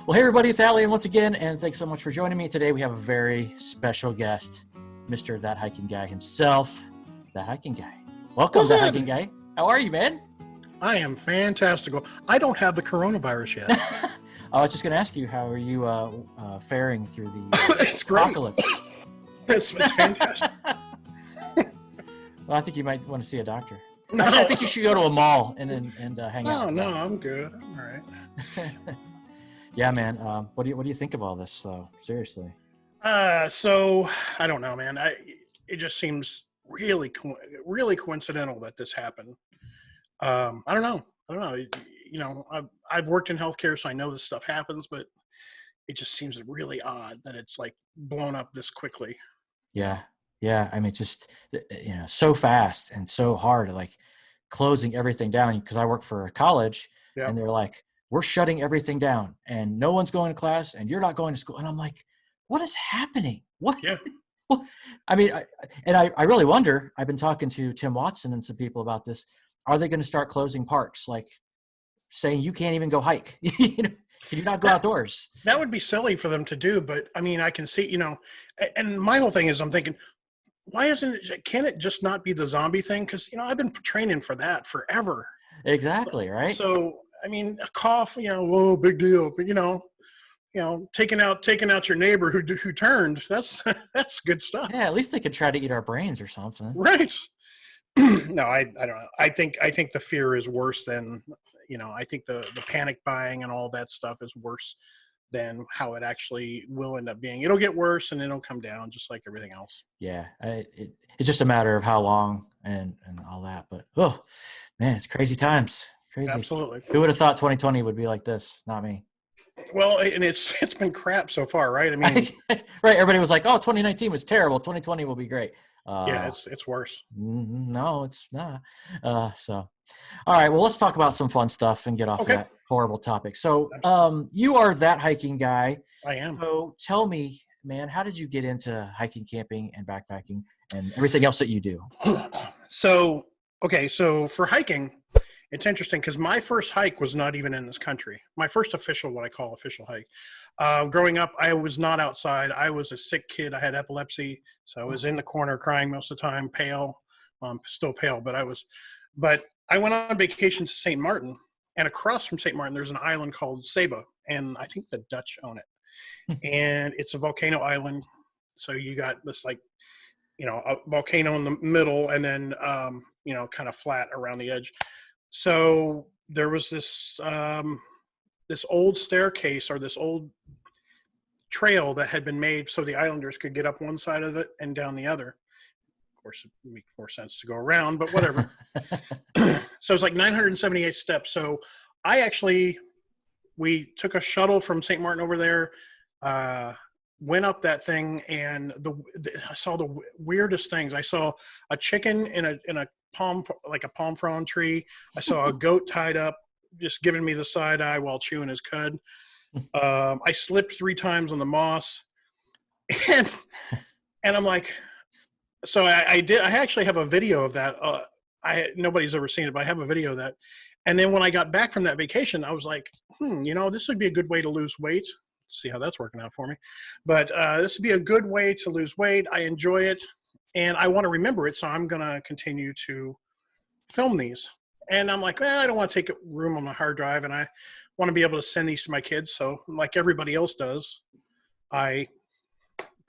Well, hey everybody, it's Allie, and once again, and thanks so much for joining me. Today we have a very special guest, Mr. That Hiking Guy himself, That Hiking Guy. Welcome, That Hiking Guy. How are you, man? I am fantastic. I don't have the coronavirus yet. I was just going to ask you, how are you faring through the It's great. apocalypse? It's fantastic. Well, I think you might want to see a doctor. No. Actually, I think you should go to a mall and hang out. No, I'm good. I'm all right. Yeah, man. What do you think of all this, though? Seriously. So I don't know, man. It just seems really coincidental that this happened. I don't know. You know, I've worked in healthcare, so I know this stuff happens, but it just seems really odd that it's like blown up this quickly. Yeah. I mean, just, you know, so fast and so hard, like closing everything down. Because I work for a college, and they're like, we're shutting everything down, and no one's going to class, and you're not going to school. And I'm like, what is happening? What? Yeah. I mean, I really wonder. I've been talking to Tim Watson and some people about this. Are they going to start closing parks, like saying you can't even go hike? You know, can you not go outdoors? That would be silly for them to do, but I mean, I can see, you know, and my whole thing is I'm thinking, why can't it just not be the zombie thing? Because, you know, I've been training for that forever. Exactly, right? So, I mean, a cough, you know, whoa, big deal. But, you know, taking out your neighbor who turned, that's good stuff. Yeah, at least they could try to eat our brains or something. Right. No, I don't know. I think the fear is worse than, you know, I think the panic buying and all that stuff is worse than how it actually will end up being. It'll get worse and it'll come down just like everything else. Yeah, it's just a matter of how long and all that. But, oh, man, it's crazy times. Crazy. Absolutely. Who would have thought 2020 would be like this? Not me. Well, and it's been crap so far, right? I mean, right. Everybody was like, "Oh, 2019 was terrible. 2020 will be great." Yeah, it's worse. No, it's not. So, all right. Well, let's talk about some fun stuff and get off that horrible topic. So, you are That Hiking Guy. I am. So, tell me, man, how did you get into hiking, camping, and backpacking, and everything else that you do? So for hiking, it's interesting because my first hike was not even in this country. My first what I call official hike. Growing up, I was not outside. I was a sick kid. I had epilepsy, so I was in the corner crying most of the time, pale. Still pale, but I went on vacation to St. Martin, and across from St. Martin, there's an island called Saba, and I think the Dutch own it. And it's a volcano island, so you got this, like, you know, a volcano in the middle, and then you know, kind of flat around the edge. So there was this this old staircase or this old trail that had been made so the islanders could get up one side of it and down the other. Of course, it would make more sense to go around, but whatever. So it's like 978 steps. So we took a shuttle from St. Martin over there, went up that thing, and I saw the weirdest things. I saw a chicken in a palm frond tree. I saw a goat tied up, just giving me the side eye while chewing his cud. I slipped 3 times on the moss, and I'm like, so I actually have a video of that. Nobody's ever seen it, but I have a video of that. And then when I got back from that vacation, I was like, you know, this would be a good way to lose weight. See how that's working out for me. But this would be a good way to lose weight. I enjoy it, and I want to remember it, so I'm going to continue to film these. And I'm like, I don't want to take room on my hard drive, and I want to be able to send these to my kids. So like everybody else does, I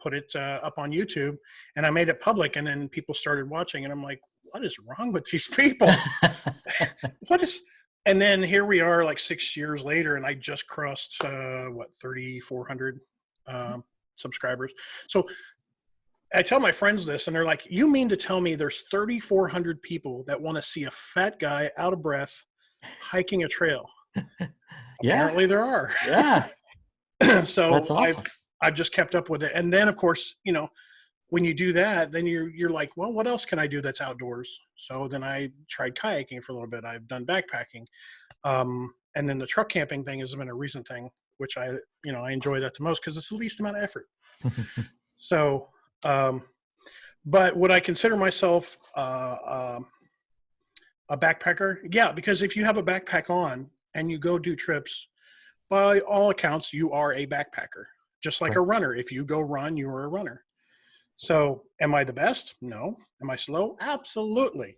put it up on YouTube, and I made it public, and then people started watching, and I'm like, what is wrong with these people? And then here we are, like 6 years later, and I just crossed 3,400 subscribers. So I tell my friends this, and they're like, you mean to tell me there's 3,400 people that want to see a fat guy out of breath hiking a trail? Yeah. Apparently there are. Yeah. So that's awesome. I've just kept up with it. And then, of course, you know, when you do that, then you're like, well, what else can I do that's outdoors? So then I tried kayaking for a little bit. I've done backpacking. And then the truck camping thing has been a recent thing, which I enjoy that the most because it's the least amount of effort. So, but would I consider myself a backpacker? Yeah, because if you have a backpack on and you go do trips, by all accounts, you are a backpacker, just like a runner. If you go run, you are a runner. So am I the best? No. Am I slow? Absolutely.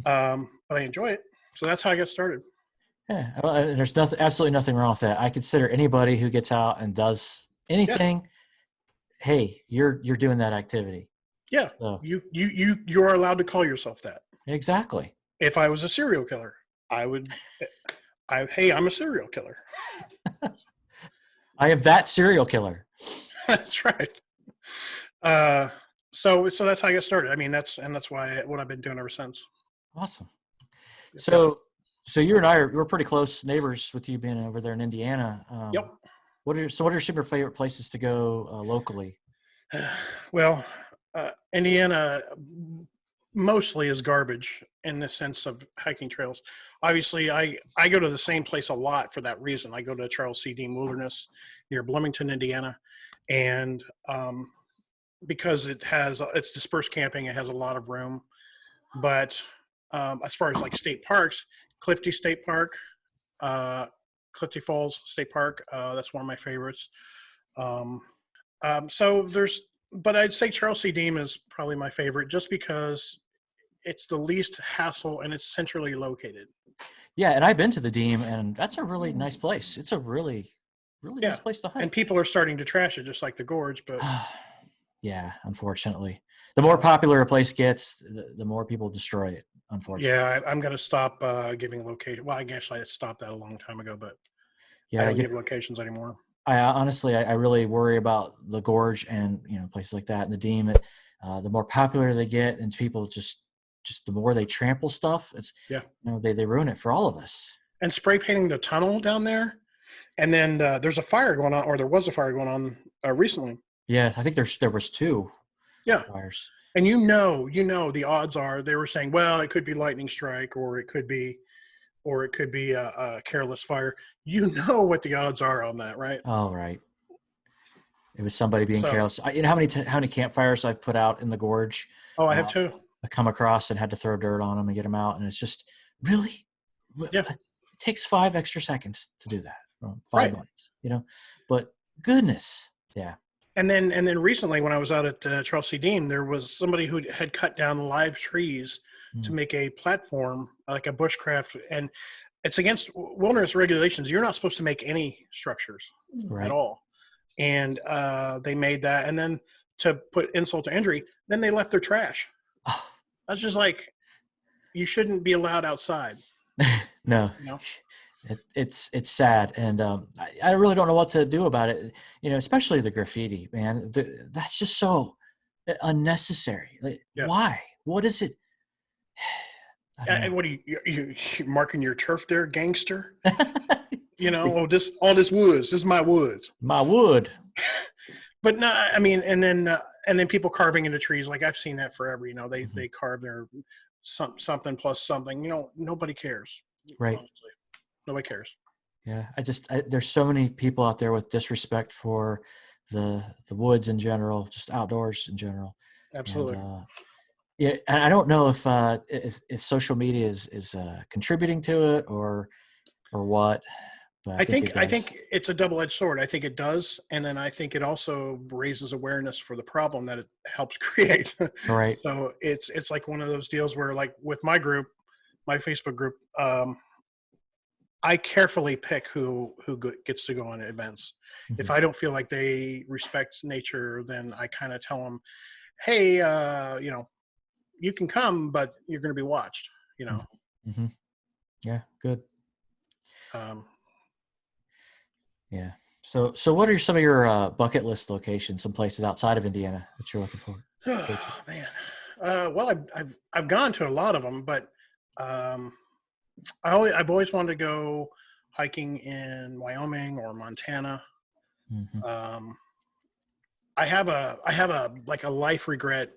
But I enjoy it. So that's how I got started. Yeah, well, there's absolutely nothing wrong with that. I consider anybody who gets out and does anything, hey, you're doing that activity. Yeah, so, you are allowed to call yourself that. Exactly. If I was a serial killer, hey, I'm a serial killer. I am that serial killer. That's right. So that's how I got started. I mean, that's why what I've been doing ever since. Awesome. So you and I we're pretty close neighbors with you being over there in Indiana. Yep. What are some of your favorite places to go locally? Well, Indiana mostly is garbage in the sense of hiking trails. Obviously, I go to the same place a lot for that reason. I go to Charles C. Dean Wilderness near Bloomington, Indiana, and because it's dispersed camping, it has a lot of room. But as far as like state parks, Clifty State Park, Clifty Falls State Park, that's one of my favorites. But I'd say Charles C. Dean is probably my favorite just because it's the least hassle and it's centrally located. Yeah, and I've been to the Dean, and that's a really nice place. It's a really nice place to hike. And people are starting to trash it, just like the gorge. But yeah, unfortunately, the more popular a place gets, the more people destroy it. Unfortunately. Yeah, I'm going to stop giving location. Well, I guess I stopped that a long time ago, but I don't give locations anymore. I honestly, I really worry about the gorge and places like that and the Dean. The more popular they get, and people just the more they trample stuff, they ruin it for all of us. And spray painting the tunnel down there, and then there's a fire going on, or there was a fire going on recently. Yeah, I think there was 2 fires. And the odds are they were saying, well, it could be lightning strike, or it could be a careless fire. You know what the odds are on that, right? Oh, right. It was somebody being careless. You know how many campfires I've put out in the gorge? Oh, I have 2. I come across and had to throw dirt on them and get them out, and it's just really, it takes 5 extra seconds to do that. 5 minutes, But goodness, yeah. And then recently, when I was out at Charles C. Dean, there was somebody who had cut down live trees to make a platform, like a bushcraft, and it's against wilderness regulations. You're not supposed to make any structures at all. And they made that, and then to put insult to injury, then they left their trash. Oh. That's just like, you shouldn't be allowed outside. No. It's sad, and I really don't know what to do about it. Especially the graffiti, man. That's just so unnecessary. Like, why? What is it? What are you marking your turf there, gangster? All this woods. This is my woods. My wood. But no, I mean, and then people carving into trees. Like, I've seen that forever. They carve their something plus something. Nobody cares. Right. Honestly. Nobody cares. Yeah, there's so many people out there with disrespect for the woods in general, just outdoors in general. Absolutely. And I don't know if social media is contributing to it or what. But I think it's a double-edged sword. I think it does, and then I think it also raises awareness for the problem that it helps create. Right. So it's like one of those deals where, like, with my group, my Facebook group, I carefully pick who gets to go on events. Mm-hmm. If I don't feel like they respect nature, then I kind of tell them, hey, you can come, but you're going to be watched, Mm-hmm. Yeah, good. Yeah. So what are some of your bucket list locations, some places outside of Indiana that you're looking for? Oh, man. Well, I've gone to a lot of them, but I've always wanted to go hiking in Wyoming or Montana. Mm-hmm. I have a life regret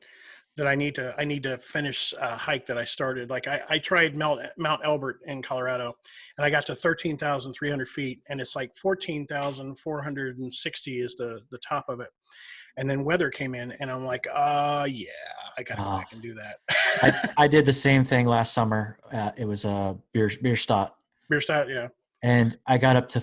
that I need to finish a hike that I started. Like, I tried Mount Elbert in Colorado, and I got to 13,300 feet, and it's like 14,460 is the top of it. And then weather came in, and I'm like, I gotta go back and do that. I did the same thing last summer. It was a Bierstadt. Bierstadt, yeah. And I got up to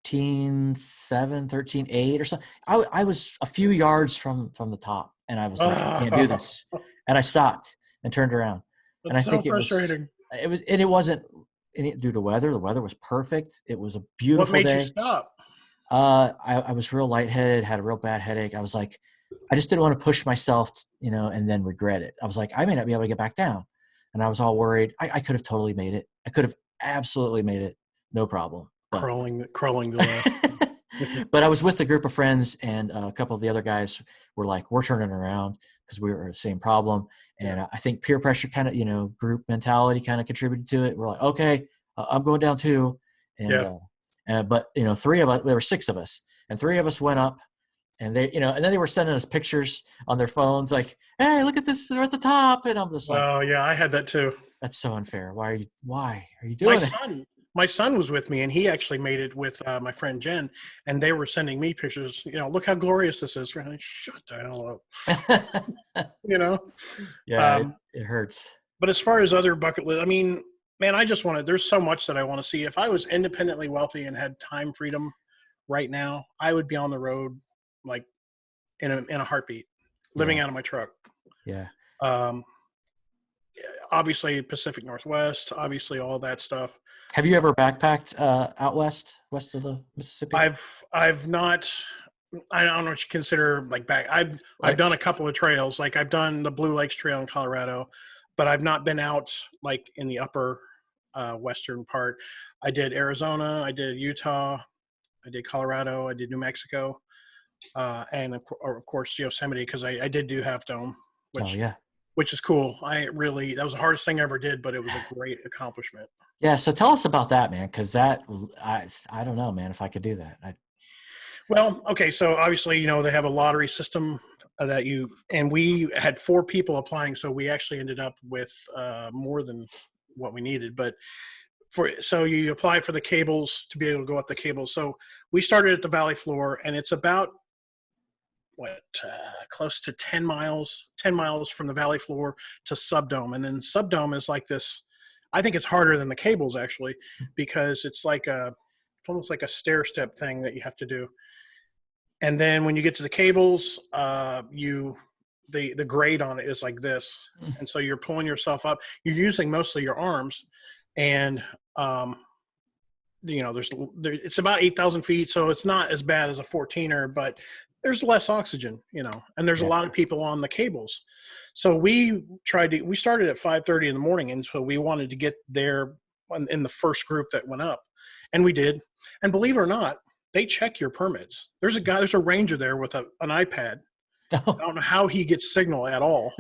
13.7, 13.8 or something. I was a few yards from the top, and I was like, I can't do this. And I stopped and turned around. That's And I so think frustrating. it wasn't due to weather. The weather was perfect. It was a beautiful What made day. you stop? I was real lightheaded, had a real bad headache. I was like, I just didn't want to push myself, and then regret it. I was like, I may not be able to get back down. And I was all worried. I could have totally made it. I could have absolutely made it. No problem. But, Crawling the left. but I was with a group of friends, and a couple of the other guys were like, we're turning around because we were the same problem. And I think peer pressure kind of, group mentality kind of contributed to it. We're like, okay, I'm going down too. And, but, three of us, there were six of us, and three of us went up, and they, and then they were sending us pictures on their phones like, hey, look at this, they're at the top. And I'm just like, oh yeah, I had that too. That's so unfair. Why are you doing it? My son was with me, and he actually made it with my friend Jen, and they were sending me pictures. Look how glorious this is. And like, shut the hell up. Yeah, it hurts. But as far as other bucket list, I mean, man, I just there's so much that I want to see. If I was independently wealthy and had time freedom right now, I would be on the road like in a heartbeat, living out of my truck. Yeah. Obviously Pacific Northwest, obviously all that stuff. Have you ever backpacked out west of the Mississippi? I've not. I don't know what you consider like back. I've done a couple of trails. Like I've done the Blue Lakes Trail in Colorado, but I've not been out like in the upper western part. I did Arizona, I did Utah, I did Colorado, I did New Mexico, and of course Yosemite, because I did do Half Dome. Which is cool. That was the hardest thing I ever did, but it was a great accomplishment. Yeah. So tell us about that, man. Cause I don't know, man, if I could do that. Well, okay. So obviously, they have a lottery system and we had 4 people applying. So we actually ended up with more than what we needed, but so you apply for the cables to be able to go up the cables. So we started at the valley floor, and it's about close to 10 miles from the valley floor to subdome. And then subdome is like this, I think it's harder than the cables actually, because it's almost like a stair step thing that you have to do. And then when you get to the cables, the grade on it is like this. And so you're pulling yourself up, you're using mostly your arms, and it's about 8,000 feet. So it's not as bad as a 14er, but there's less oxygen, and there's a lot of people on the cables. So we started at 5:30 in the morning. And so we wanted to get there in the first group that went up, and we did. And believe it or not, they check your permits. There's a ranger there with an iPad. I don't know how he gets signal at all.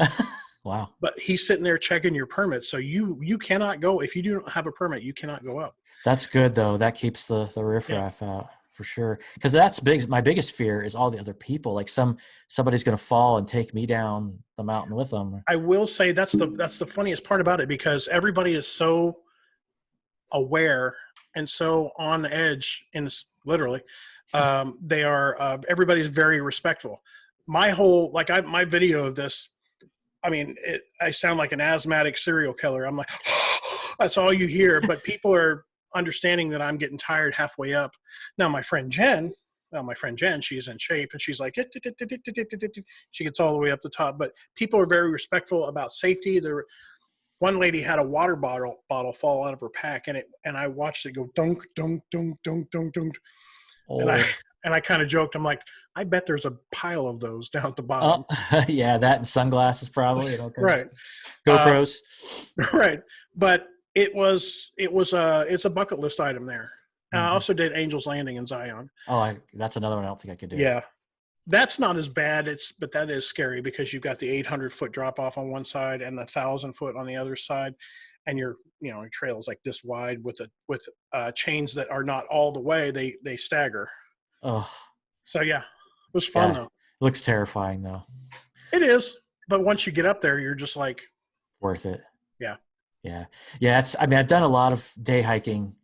Wow. But he's sitting there checking your permits. So you cannot go, if you do not have a permit, you cannot go up. That's good though. That keeps the riffraff out. For sure. Because that's big. My biggest fear is all the other people. Like somebody's going to fall and take me down the mountain with them. I will say that's the funniest part about it, because everybody is so aware and so on edge, literally. They are, everybody's very respectful. My video of this, I mean, I sound like an asthmatic serial killer. I'm like, that's all you hear. But people are understanding that I'm getting tired halfway up. Now my friend Jen, she's in shape, and she's like, she gets all the way up the top. But people are very respectful about safety. One lady had a water bottle fall out of her pack, and I watched it go dunk, dunk, dunk, dunk, dunk, dunk. Oh. And I kind of joked, I'm like, I bet there's a pile of those down at the bottom. Yeah, that and sunglasses probably. Right. GoPros. Right. But it's a bucket list item there. I also did Angel's Landing in Zion. Oh, that's another one I don't think I could do. Yeah. That's not as bad. But that is scary, because you've got the 800-foot drop off on one side and the 1,000-foot on the other side. And your trail is like this wide with chains that are not all the way. They stagger. Oh. So yeah, it was fun though. It looks terrifying though. It is. But once you get up there, you're just like, worth it. Yeah. Yeah. Yeah. I've done a lot of day hiking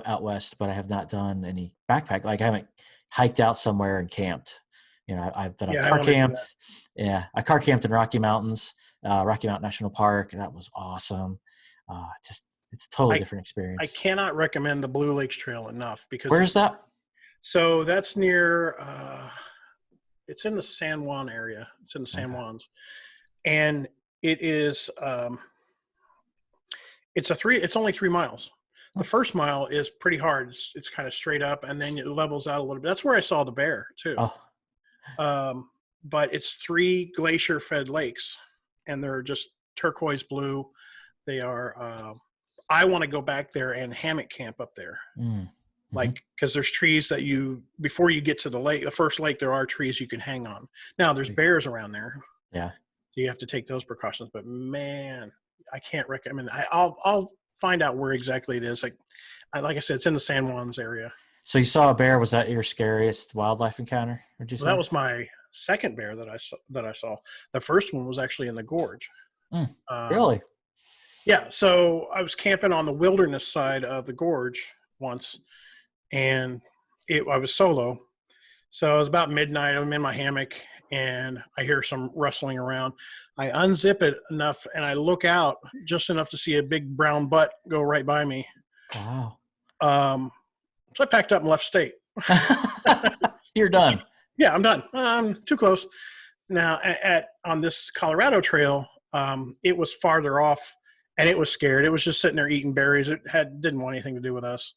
out west, but I have not done any backpack. Like I haven't hiked out somewhere and camped. I've done car camped. Yeah. I car camped in Rocky Mountains, Rocky Mountain National Park. That was awesome. It's a totally different experience. I cannot recommend the Blue Lakes Trail enough, because where's that? So that's near, it's in the San Juan area. It's in the San Juans. And it is, it's only 3 miles. The first mile is pretty hard. It's kind of straight up, and then it levels out a little bit. That's where I saw the bear too. But it's 3 glacier-fed lakes, and they're just turquoise blue. They are. I want to go back there and hammock camp up there, like because there's trees that before you get to the lake, the first lake, there are trees you can hang on. Now there's bears around there. Yeah, so you have to take those precautions. But man, I can't recommend. I'll find out where exactly it is. Like I said, it's in the San Juans area. So you saw a bear. Was that your scariest wildlife encounter? Would you say? Well, that was my second bear that I saw. The first one was actually in the gorge. Really? Yeah. So I was camping on the wilderness side of the gorge once, and I was solo. So it was about midnight. I'm in my hammock, and I hear some rustling around. I unzip it enough, and I look out just enough to see a big brown butt go right by me. Wow. So I packed up and left state. You're done. Yeah, I'm done. I'm too close. Now, on this Colorado trail, it was farther off, and it was scared. It was just sitting there eating berries. It didn't want anything to do with us.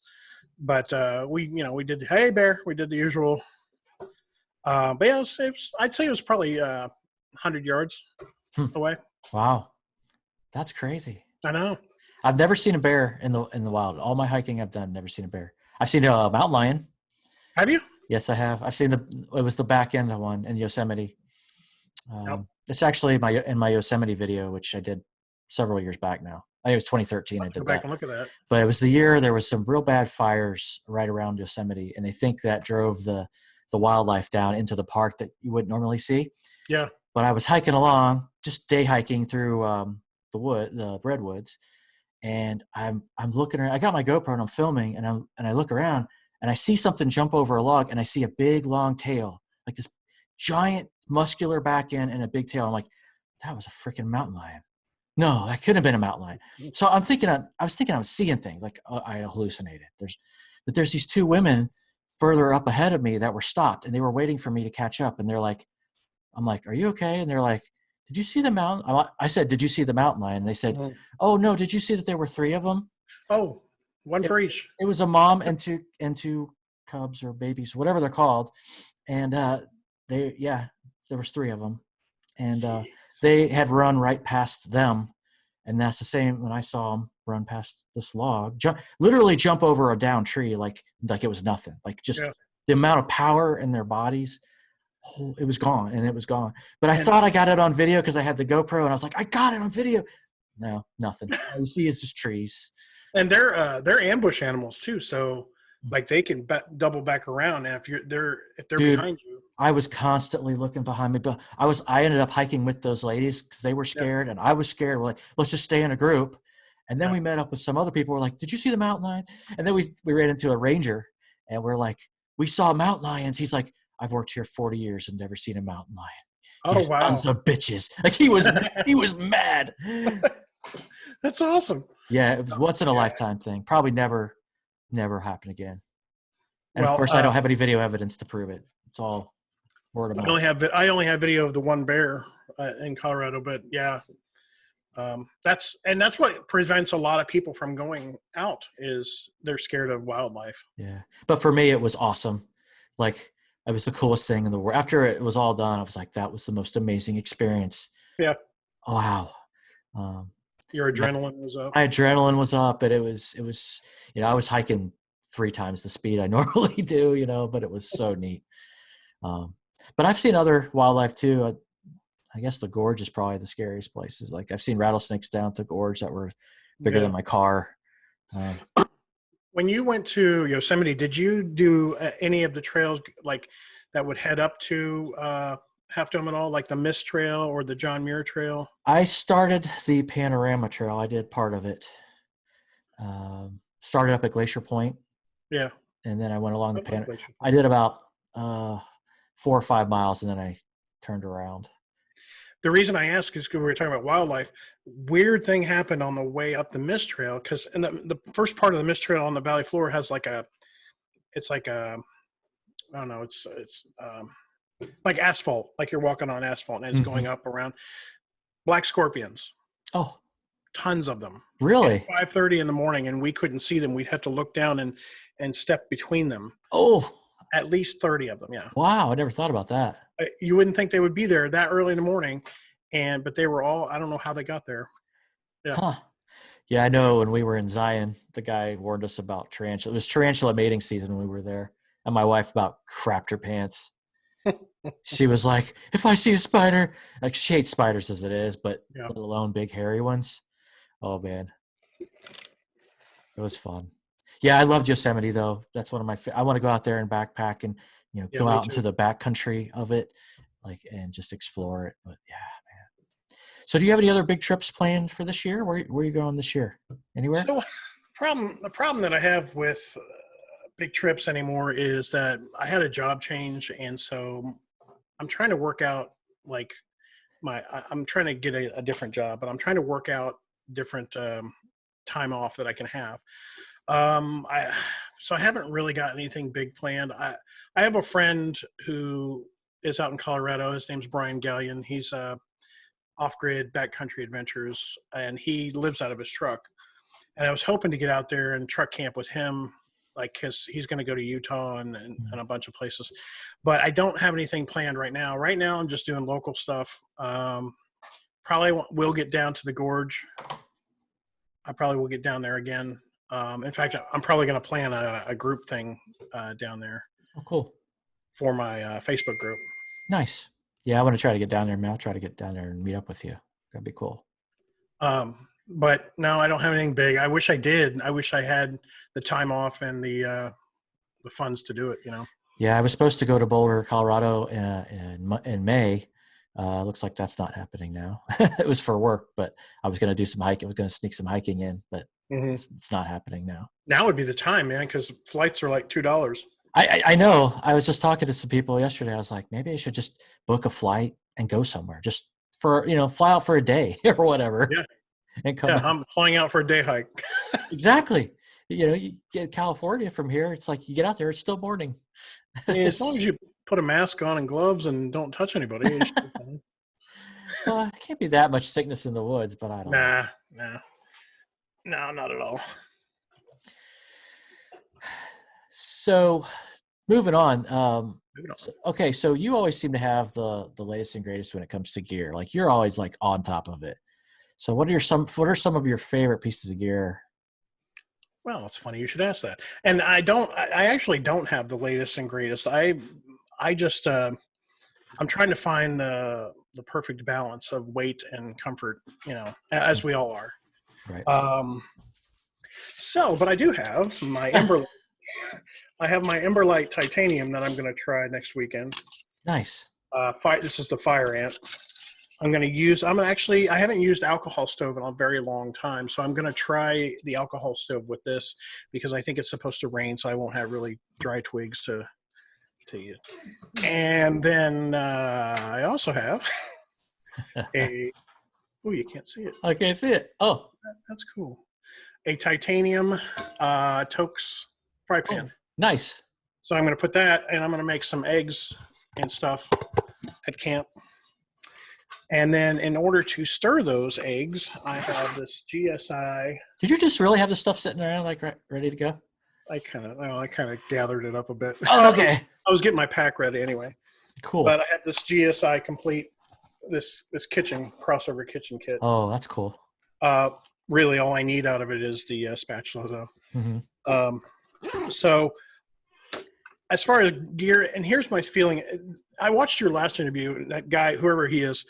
But we did, hey, bear. We did the usual. But yeah, I'd say it was probably 100 yards away. Wow, that's crazy. I know. I've never seen a bear in the wild. All my hiking I've done, never seen a bear. I've seen a mountain lion. Have you? Yes, I have. I've seen it was the back end of one in Yosemite. Yep. It's actually in my Yosemite video, which I did several years back now. I think it was 2013. I did go back and look at that. But it was the year there was some real bad fires right around Yosemite, and they think that drove the wildlife down into the park that you wouldn't normally see. Yeah. But I was hiking along, just day hiking through the redwoods, and I'm looking around. I got my GoPro and I'm filming, and I look around and I see something jump over a log, and I see a big long tail, like this giant muscular back end and a big tail. I'm like, that was a freaking mountain lion. No, that couldn't have been a mountain lion. So I was thinking I was seeing things, like I hallucinated. There's these 2 women further up ahead of me that were stopped, and they were waiting for me to catch up. And I'm like, are you okay? And they're like, did you see the mountain? I said, did you see the mountain lion? And they said, oh no, did you see that there were 3 of them? Oh, one for each. It was a mom and two cubs or babies, whatever they're called. And there was 3 of them. And they had run right past them. And that's the same when I saw them run past this log, literally jump over a down tree like it was nothing. Like just the amount of power in their bodies, it was gone, and it was gone. But I thought I got it on video because I had the GoPro, and I was like, I got it on video. No, nothing. All you see is just trees. And they're ambush animals too, so like they can double back around. And if they're behind you. I was constantly looking behind me, but I ended up hiking with those ladies because they were scared and I was scared. We're like, let's just stay in a group. And then we met up with some other people. We're like, did you see the mountain lion? And then we ran into a ranger, and we're like, we saw mountain lions. He's like, I've worked here 40 years and never seen a mountain lion. Oh, wow. Sons of bitches. Like he was mad. That's awesome. Yeah. It was once in a lifetime thing. Probably never happen again. And of course I don't have any video evidence to prove it. It's all word of mouth. I only have video of the one bear in Colorado, but yeah. That's what prevents a lot of people from going out is they're scared of wildlife. Yeah. But for me, it was awesome. Like it was the coolest thing in the world. After it was all done, I was like, that was the most amazing experience. Yeah. Wow. Your adrenaline was up. My adrenaline was up, but it was, I was hiking 3 times the speed I normally do, but it was so neat. But I've seen other wildlife too. I guess the gorge is probably the scariest places. Like I've seen rattlesnakes down to gorge that were bigger than my car. When you went to Yosemite, did you do any of the trails like that would head up to Half Dome at all, like the Mist Trail or the John Muir Trail? I started the Panorama Trail. I did part of it. Started up at Glacier Point. Yeah. And then I went along the Panorama. I did about 4 or 5 miles, and then I turned around. The reason I ask is because we were talking about wildlife. Weird thing happened on the way up the Mist Trail, because in the first part of the Mist Trail on the valley floor has it's like a I don't know, it's like asphalt, like you're walking on asphalt and it's going up around. Black scorpions. Oh, tons of them. Really? At 5:30 in the morning, and we couldn't see them. We'd have to look down and step between them. Oh, at least 30 of them. Yeah. Wow, I never thought about that. You wouldn't think they would be there that early in the morning, but they were all. I don't know how they got there. Yeah. Huh. Yeah, I know. When we were in Zion, the guy warned us about tarantula. It was tarantula mating season when we were there, and my wife about crapped her pants. She was like, "If I see a spider," like she hates spiders as it is, but let alone big hairy ones. Oh man, it was fun. Yeah, I loved Yosemite though. That's one of my. I want to go out there and backpack and go out into the backcountry of it, and just explore it. But yeah, man. So, do you have any other big trips planned for this year? Where are you going this year? Anywhere? So, the problem that I have with big trips anymore is that I had a job change, and so I'm trying to work out I'm trying to get a different job, but I'm trying to work out different time off that I can have. So I haven't really got anything big planned. I have a friend who is out in Colorado. His name's Brian Gallion. He's off-grid backcountry adventures, and he lives out of his truck. And I was hoping to get out there and truck camp with him, because he's going to go to Utah and a bunch of places. But I don't have anything planned right now. Right now, I'm just doing local stuff. Probably will get down to the gorge. I probably will get down there again. In fact, I'm probably going to plan a group thing down there. Oh, cool. For my Facebook group. Nice. Yeah, I want to try to get down there. I'll try to get down there and meet up with you. That'd be cool. But no, I don't have anything big. I wish I did. I wish I had the time off and the funds to do it, Yeah, I was supposed to go to Boulder, Colorado in May. Looks like that's not happening now. It was for work, but I was going to do some hiking. I was going to sneak some hiking in, but it's not happening now. Now would be the time, man, because flights are like $2. I know. I was just talking to some people yesterday. I was like, maybe I should just book a flight and go somewhere, just for fly out for a day or whatever. Yeah. And come out. I'm flying out for a day hike. Exactly. You get California from here. It's like you get out there, it's still morning. Yeah, as long as you put a mask on and gloves and don't touch anybody. Well, it can't be that much sickness in the woods, but I don't know. No, not at all. So moving on. Okay, so you always seem to have the latest and greatest when it comes to gear. Like you're always on top of it. So what are some of your favorite pieces of gear? Well, it's funny you should ask that. And I actually don't have the latest and greatest. I just I'm trying to find the perfect balance of weight and comfort, as we all are. Right. But I do have my Emberlight. I have my Emberlight titanium that I'm going to try next weekend. Nice. This is the Fire Ant. I haven't used alcohol stove in a very long time, so I'm going to try the alcohol stove with this because I think it's supposed to rain, so I won't have really dry twigs to use. And then I also have you can't see it. I can't see it. Oh. That's cool. A titanium Toaks fry pan. Oh, nice. So I'm going to put that, and I'm going to make some eggs and stuff at camp. And then in order to stir those eggs, I have this GSI. Did you just really have the stuff sitting around ready to go? I kind of gathered it up a bit. Oh, okay. I was getting my pack ready anyway. Cool. But I have this GSI complete, this crossover kitchen kit. Oh, that's cool. Really all I need out of it is the spatula though. Mm-hmm. So as far as gear, and here's my feeling. I watched your last interview, that guy, whoever he is.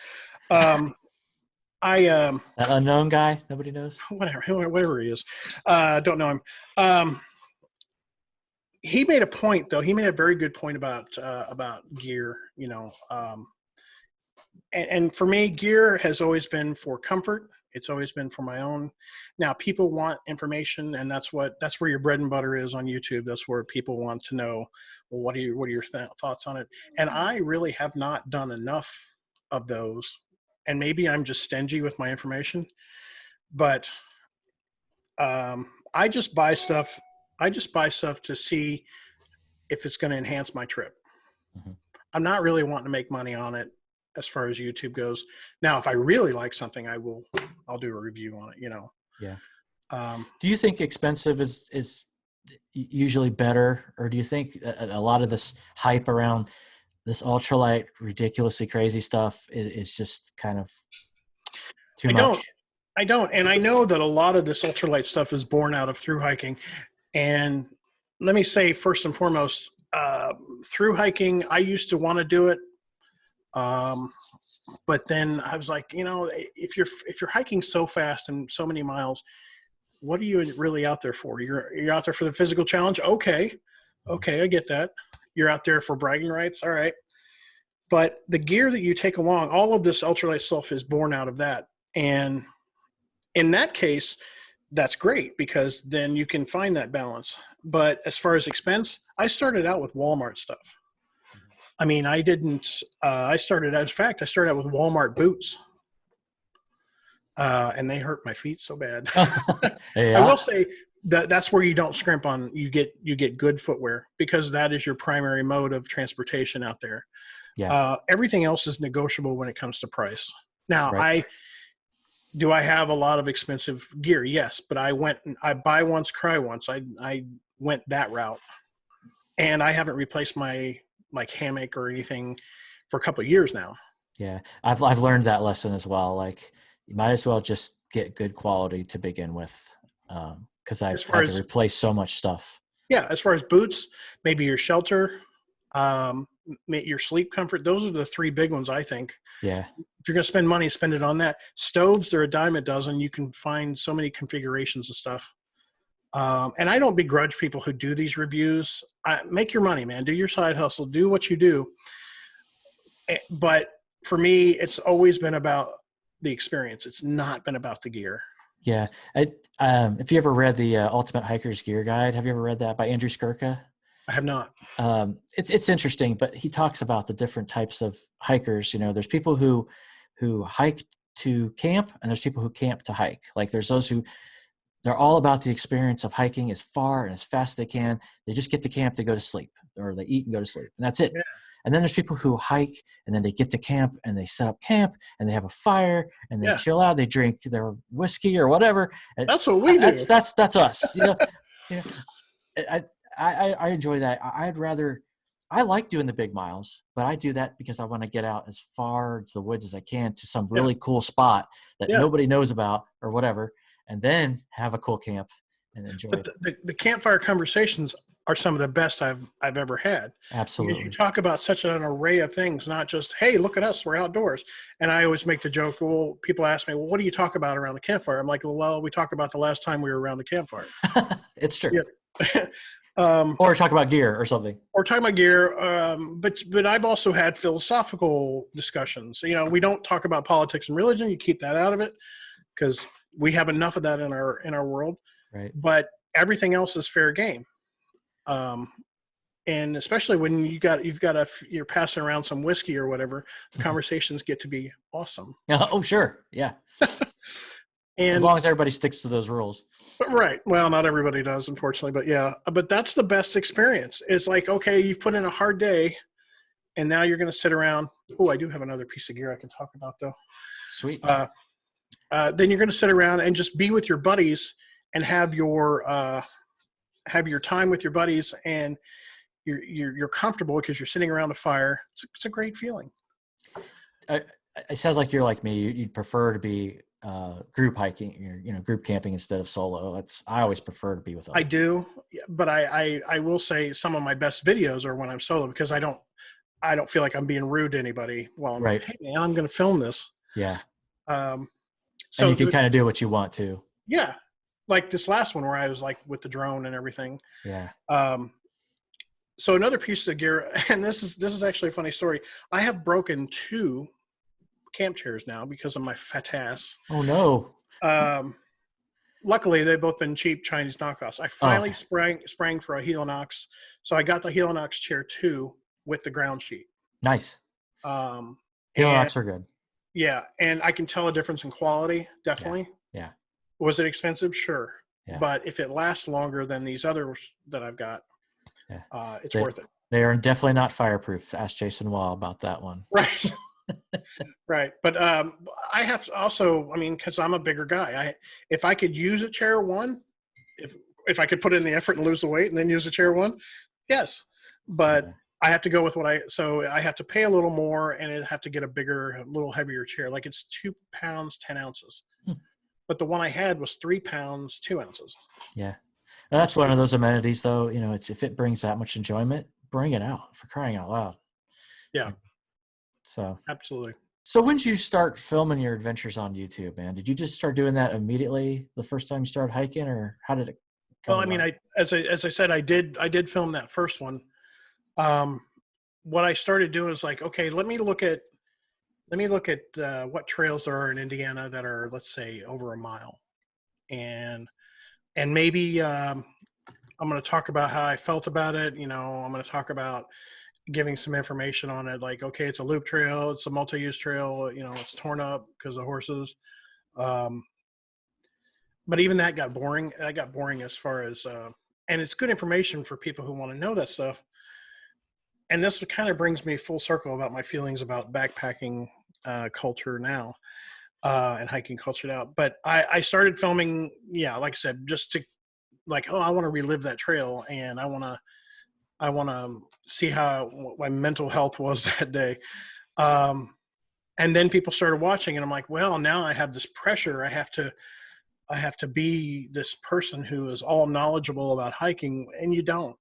That unknown guy, nobody knows. Whatever he is, don't know him. He made a point, though. He made a very good point about gear. And for me, gear has always been for comfort. It's always been for my own. Now, people want information, and that's where your bread and butter is on YouTube. That's where people want to know, well, what are your thoughts on it? And I really have not done enough of those. And maybe I'm just stingy with my information, but I just buy stuff to see if it's going to enhance my trip. Mm-hmm. I'm not really wanting to make money on it as far as YouTube goes. Now, if I really like something, I'll do a review on it, you know? Yeah. Do you think expensive is usually better, or do you think a lot of this hype around this ultralight, ridiculously crazy stuff is just kind of too much? I don't. And I know that a lot of this ultralight stuff is born out of through hiking. And let me say, first and foremost, through hiking, I used to want to do it. But then I was like, you know, if you're hiking so fast and so many miles, what are you really out there for? You're out there for the physical challenge. Okay. I get that. You're out there for bragging rights. All right. But the gear that you take along, all of this ultralight stuff is born out of that. And in that case, that's great because then you can find that balance. But as far as expense, I started out with Walmart stuff. I mean, I started out with Walmart boots. And they hurt my feet so bad. Yeah. I will say that's where you don't scrimp on. You get good footwear because that is your primary mode of transportation out there. Yeah. Everything else is negotiable when it comes to price. Now, Right. Do I have a lot of expensive gear? Yes, but I buy once, cry once. I went that route, and I haven't replaced my hammock or anything for a couple of years now. Yeah, I've learned that lesson as well. Like, you might as well just get good quality to begin with, because I've had to replace so much stuff. Yeah, as far as boots, maybe your shelter, your sleep comfort. Those are the three big ones, I think. Yeah. If you're going to spend money, spend it on that. Stoves, they're a dime a dozen. You can find so many configurations of stuff. And I don't begrudge people who do these reviews. Make your money, man. Do your side hustle. Do what you do. But for me, it's always been about the experience. It's not been about the gear. Yeah. If you ever read the Ultimate Hiker's Gear Guide, have you ever read that by Andrew Skirka? I have not. It's interesting, but he talks about the different types of hikers. You know, there's people who hike to camp, and there's people who camp to hike. Like, there's those who they're all about the experience of hiking as far and as fast as they can. They just get to camp, they go to sleep, or they eat and go to sleep, and that's it. Yeah. And then there's people who hike, and then they get to camp, and they set up camp, and they have a fire, and they chill out. They drink their whiskey or whatever. And that's what we do. That's us. You know, I enjoy that. I like doing the big miles, but I do that because I want to get out as far to the woods as I can to some really cool spot that nobody knows about or whatever, and then have a cool camp and enjoy it. The campfire conversations are some of the best I've ever had. Absolutely. You talk about such an array of things, not just, hey, look at us, we're outdoors. And I always make the joke, well, people ask me, well, what do you talk about around the campfire? I'm like, well, we talk about the last time we were around the campfire. It's true. Yeah. Or talk about gear or something. Or talk about gear. But I've also had philosophical discussions. You know, we don't talk about politics and religion. You keep that out of it because we have enough of that in our world. Right. But everything else is fair game. And especially when you're passing around some whiskey or whatever, the conversations get to be awesome. Oh, sure. Yeah. And as long as everybody sticks to those rules. Right. Well, not everybody does, unfortunately, but yeah. But that's the best experience. It's like, okay, you've put in a hard day, and now you're going to sit around. Oh, I do have another piece of gear I can talk about, though. Sweet. Then you're going to sit around and just be with your buddies and have your time with your buddies, and you're comfortable because you're sitting around a fire. It's a great feeling. It sounds like you're like me. You'd prefer to be group hiking, group camping instead of solo. I always prefer to be with others. I do, but I will say some of my best videos are when I'm solo because I don't feel like I'm being rude to anybody while I'm right. Hey man, I'm going to film this. Yeah. So and you can kind of do what you want to. Yeah. Like this last one where I was like with the drone and everything. Yeah. So another piece of gear, and this is actually a funny story. I have broken 2 camp chairs now because of my fat ass. Oh no. Luckily they've both been cheap Chinese knockoffs. I finally sprang for a Helinox. So I got the Helinox chair 2 with the ground sheet. Nice. Helinox are good. Yeah. And I can tell a difference in quality. Definitely. Yeah. Was it expensive? Sure. Yeah. But if it lasts longer than these others that I've got, It's worth it. They are definitely not fireproof. Ask Jason Wall about that one. Right. Right. But I have to also, I mean, because I'm a bigger guy, if I could use a chair one, if I could put in the effort and lose the weight and then use a chair one, yes. But I have to go with so I have to pay a little more and I'd have to get a little heavier chair. Like it's 2 pounds, 10 ounces. But the one I had was 3 pounds, 2 ounces. Yeah. And that's one of those amenities though, you know, if it brings that much enjoyment, bring it out, for crying out loud. Yeah. So absolutely. So when did you start filming your adventures on YouTube, man? Did you just start doing that immediately the first time you started hiking, or how did it come Well, I mean, as I said, I did film that first one. What I started doing is like, okay, let me look at what trails there are in Indiana that are, let's say, over a mile, and maybe I'm going to talk about how I felt about it. You know, I'm going to talk about giving some information on it, like, okay, it's a loop trail, it's a multi-use trail, you know, it's torn up because of horses. But even that got boring. I got boring as far as, and it's good information for people who want to know that stuff. And this kind of brings me full circle about my feelings about backpacking culture now, and hiking culture now. But I started filming, yeah, like I said, just to like, oh, I want to relive that trail, and I want to see how my mental health was that day. And then people started watching, and I'm like, well, now I have this pressure. I have to be this person who is all knowledgeable about hiking, and you don't.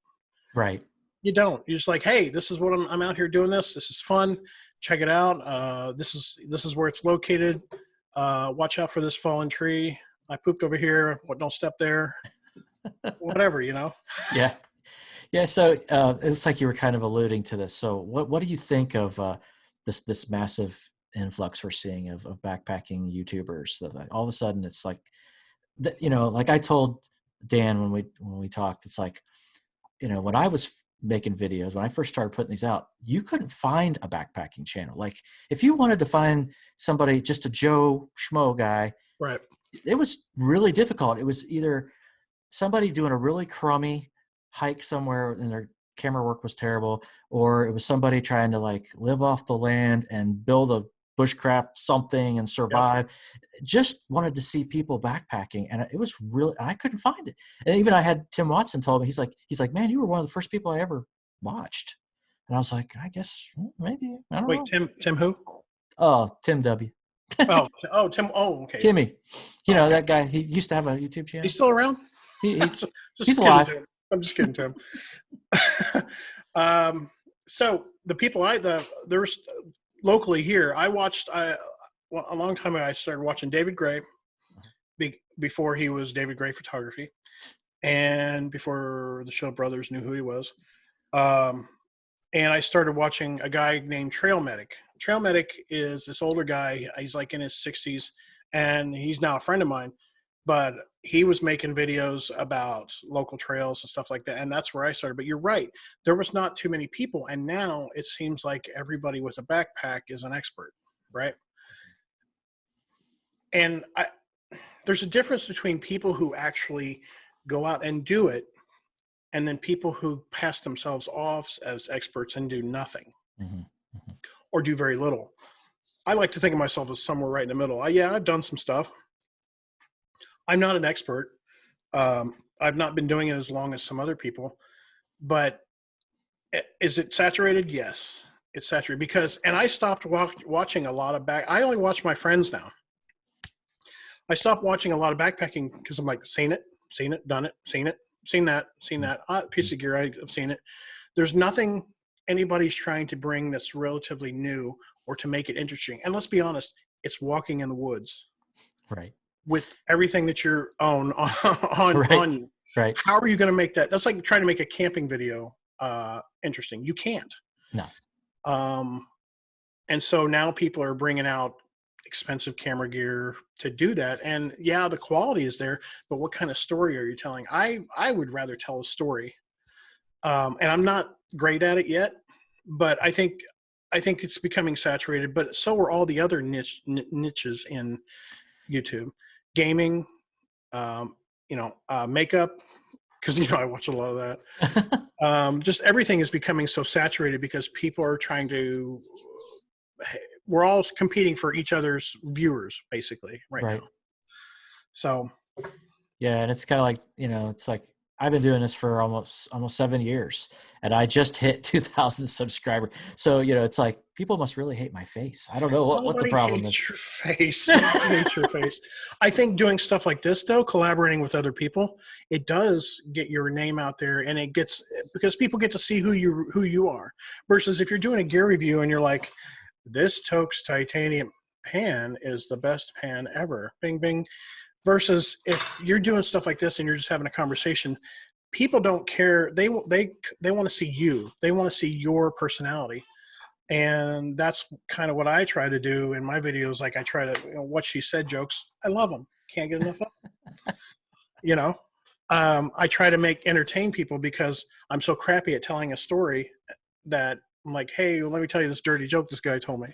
Right. You don't. You're just like, hey, this is what I'm out here doing. This is fun. Check it out. This is where it's located. Watch out for this fallen tree. I pooped over here. What? Don't step there. Whatever, you know. Yeah. Yeah. So it's like you were kind of alluding to this. So what do you think of this massive influx we're seeing of backpacking YouTubers? That all of a sudden it's like, you know, like I told Dan when we talked, it's like, you know, when I was making videos, when I first started putting these out, you couldn't find a backpacking channel. Like if you wanted to find somebody, just a Joe Schmo guy, right, it was really difficult. It was either somebody doing a really crummy hike somewhere and their camera work was terrible, or it was somebody trying to like live off the land and build a bushcraft something and survive. Yep. Just wanted to see people backpacking, and it was really, I couldn't find it. And even I had Tim Watson told me, he's like, man, you were one of the first people I ever watched. And I was like, I guess maybe, I don't know. Wait, Tim who? Oh, Tim W. Tim. Oh, okay. Timmy. You know, that guy, he used to have a YouTube channel. He's still around? He's alive. I'm just kidding, Tim. So the people there's locally here, I watched a long time ago. I started watching David Gray before he was David Gray Photography, and before the Show Brothers knew who he was. And I started watching a guy named Trail Medic. Trail Medic is this older guy. He's like in his 60s, and he's now a friend of mine. But he was making videos about local trails and stuff like that, and that's where I started. But you're right, there was not too many people, and now it seems like everybody with a backpack is an expert, right? And there's a difference between people who actually go out and do it, and then people who pass themselves off as experts and do nothing, or do very little. I like to think of myself as somewhere right in the middle. I've done some stuff. I'm not an expert. I've not been doing it as long as some other people, but is it saturated? Yes, it's saturated and I stopped watching a lot of I only watch my friends now. I stopped watching a lot of backpacking because I'm like, seen it, done it, seen it, seen that. Piece of gear, I've seen it. There's nothing anybody's trying to bring that's relatively new or to make it interesting. And let's be honest, it's walking in the woods. Right. With everything that you're on you. Right. How are you going to make that? That's like trying to make a camping video interesting. You can't. No. And so now people are bringing out expensive camera gear to do that. And yeah, the quality is there, but what kind of story are you telling? I would rather tell a story. And I'm not great at it yet, but I think it's becoming saturated, but so are all the other niches in YouTube. Gaming, makeup, because I watch a lot of that. Just everything is becoming so saturated because people are trying to, we're all competing for each other's viewers basically right now. So. Yeah. And it's kind of like, you know, it's like, I've been doing this for almost 7 years, and I just hit 2,000 subscribers. So, you know, it's like people must really hate my face. I don't know what the problem is. Your face. Hates your face. I think doing stuff like this, though, collaborating with other people, it does get your name out there, and it gets, because people get to see who you are. Versus if you're doing a gear review and you're like, this Toaks titanium pan is the best pan ever. Bing, bing. Versus if you're doing stuff like this and you're just having a conversation, people don't care. They want to see you. They want to see your personality. And that's kind of what I try to do in my videos. Like I try to, you know, what she said jokes. I love them. Can't get enough of them. You know, I try to entertain people because I'm so crappy at telling a story that I'm like, hey, let me tell you this dirty joke this guy told me.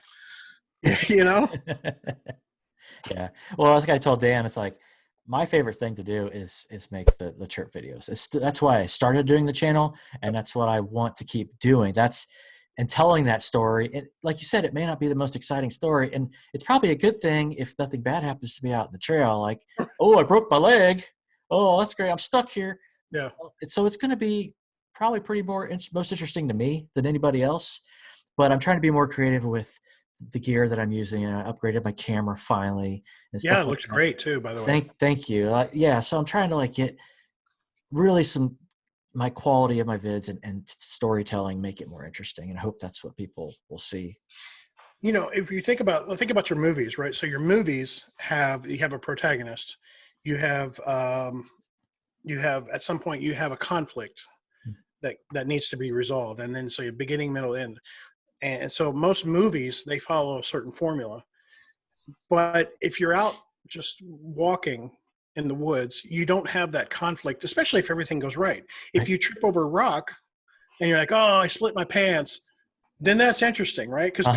You know? Yeah. Well, like I told Dan, it's like my favorite thing to do is make the chirp videos. That's why I started doing the channel, and that's what I want to keep doing. And telling that story. And like you said, it may not be the most exciting story, and it's probably a good thing if nothing bad happens to me out in the trail. Like, oh, I broke my leg. Oh, that's great. I'm stuck here. Yeah. So it's going to be probably most interesting to me than anybody else. But I'm trying to be more creative with the gear that I'm using, and I upgraded my camera finally. And yeah, it looks great too, by the way. Thank you. Yeah, so I'm trying to like get really my quality of my vids and storytelling, make it more interesting, and I hope that's what people will see. You know, if you think about your movies, right? So your movies you have a protagonist, you have at some point you have a conflict that needs to be resolved, and then so your beginning, middle, end. And so most movies, they follow a certain formula. But if you're out just walking in the woods, you don't have that conflict, especially if everything goes right. If you trip over a rock and you're like, oh, I split my pants, then that's interesting, right? Because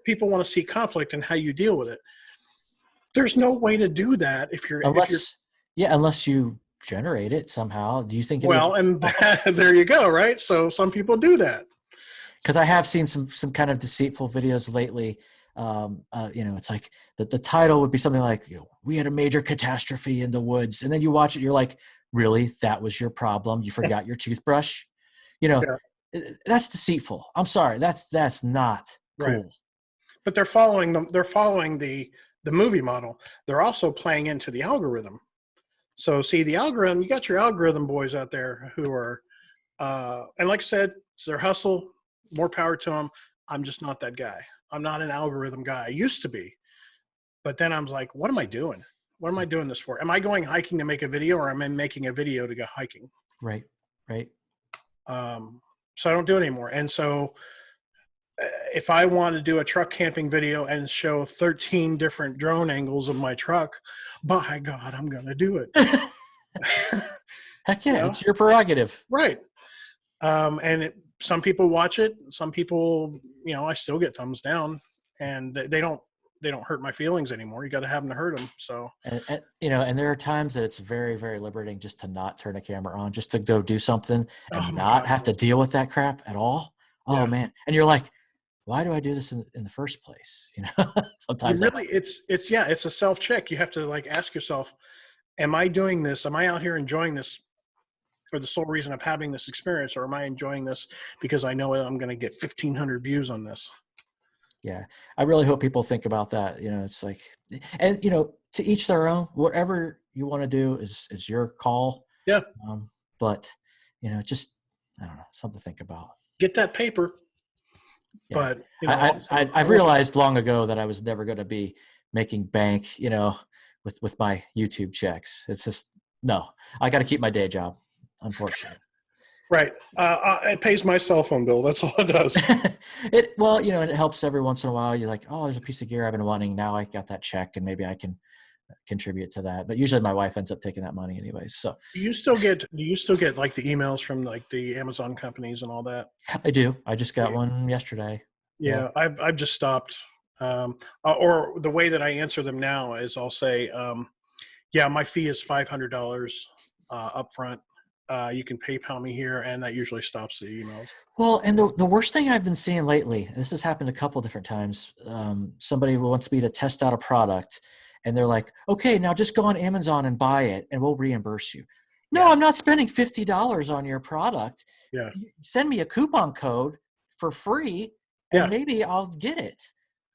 people want to see conflict and how you deal with it. There's no way to do that unless you generate it somehow. Do you think? And there you go, right? So some people do that. Because I have seen some kind of deceitful videos lately. You know, it's like the title would be something like, you know, we had a major catastrophe in the woods, and then you watch it, you're like, really, that was your problem? You forgot your toothbrush? You know, that's deceitful. I'm sorry, that's not cool. Right. But they're following the movie model. They're also playing into the algorithm. So see the algorithm. You got your algorithm boys out there who are, and like I said, it's their hustle. More power to them. I'm just not that guy. I'm not an algorithm guy. I used to be. But then I was like, what am I doing? What am I doing this for? Am I going hiking to make a video, or am I making a video to go hiking? Right. So I don't do it anymore. And so if I want to do a truck camping video and show 13 different drone angles of my truck, by God, I'm going to do it. Heck yeah, you know? It's your prerogative. Right. Some people watch it. Some people, you know, I still get thumbs down, and they don't hurt my feelings anymore. You got to have them to hurt them. So, and you know, and there are times that it's very, very liberating just to not turn a camera on, just to go do something and not have to deal with that crap at all. Oh man. And you're like, why do I do this in the first place? You know, sometimes it's a self check. You have to like ask yourself, am I doing this? Am I out here enjoying this for the sole reason of having this experience, or am I enjoying this because I know I'm going to get 1,500 views on this? Yeah. I really hope people think about that. You know, it's like, and you know, to each their own, whatever you want to do is your call. Yeah. But you know, just, I don't know, something to think about. Get that paper. Yeah. But you know, I've realized long ago that I was never going to be making bank, you know, with my YouTube checks. It's just, no, I got to keep my day job. Unfortunately. Right. It pays my cell phone bill. That's all it does. Well, you know, and it helps every once in a while. You're like, oh, there's a piece of gear I've been wanting. Now I got that check, and maybe I can contribute to that. But usually my wife ends up taking that money anyways. So do you still get like the emails from like the Amazon companies and all that? I do. I just got one yesterday. Yeah. I've just stopped. Or the way that I answer them now is I'll say, yeah, my fee is $500 upfront. you can PayPal me here, and that usually stops the emails. Well, and the worst thing I've been seeing lately, and this has happened a couple different times, somebody wants me to test out a product, and they're like, okay, now just go on Amazon and buy it, and we'll reimburse you. No, I'm not spending $50 on your product. Yeah. Send me a coupon code for free, and maybe I'll get it.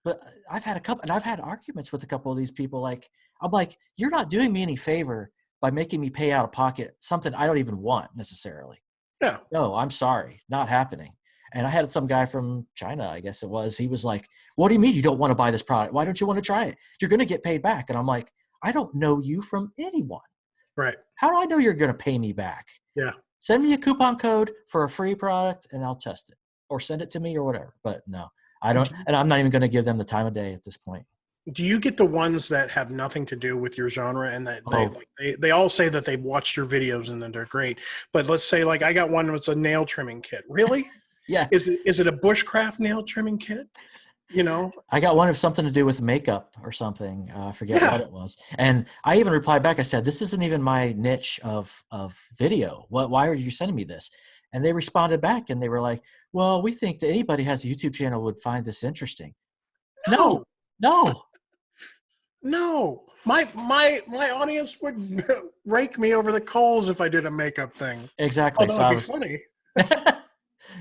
But I've had arguments with a couple of these people. Like, I'm like, you're not doing me any favor by making me pay out of pocket something I don't even want necessarily. Yeah. No, I'm sorry, not happening. And I had some guy from China, I guess it was. He was like, what do you mean you don't want to buy this product? Why don't you want to try it? You're going to get paid back. And I'm like, I don't know you from anyone. Right. How do I know you're going to pay me back? Yeah. Send me a coupon code for a free product and I'll test it, or send it to me or whatever. But no, I don't. And I'm not even going to give them the time of day at this point. Do you get the ones that have nothing to do with your genre, and that they all say that they've watched your videos and then they're great? But let's say, like, I got one that's a nail trimming kit. Really? Yeah. Is it a bushcraft nail trimming kit? You know, I got one of something to do with makeup or something. I forget what it was. And I even replied back. I said, this isn't even my niche of video. Why are you sending me this? And they responded back and they were like, well, we think that anybody who has a YouTube channel would find this interesting. No. My audience would rake me over the coals if I did a makeup thing. Exactly. Oh, that would be funny.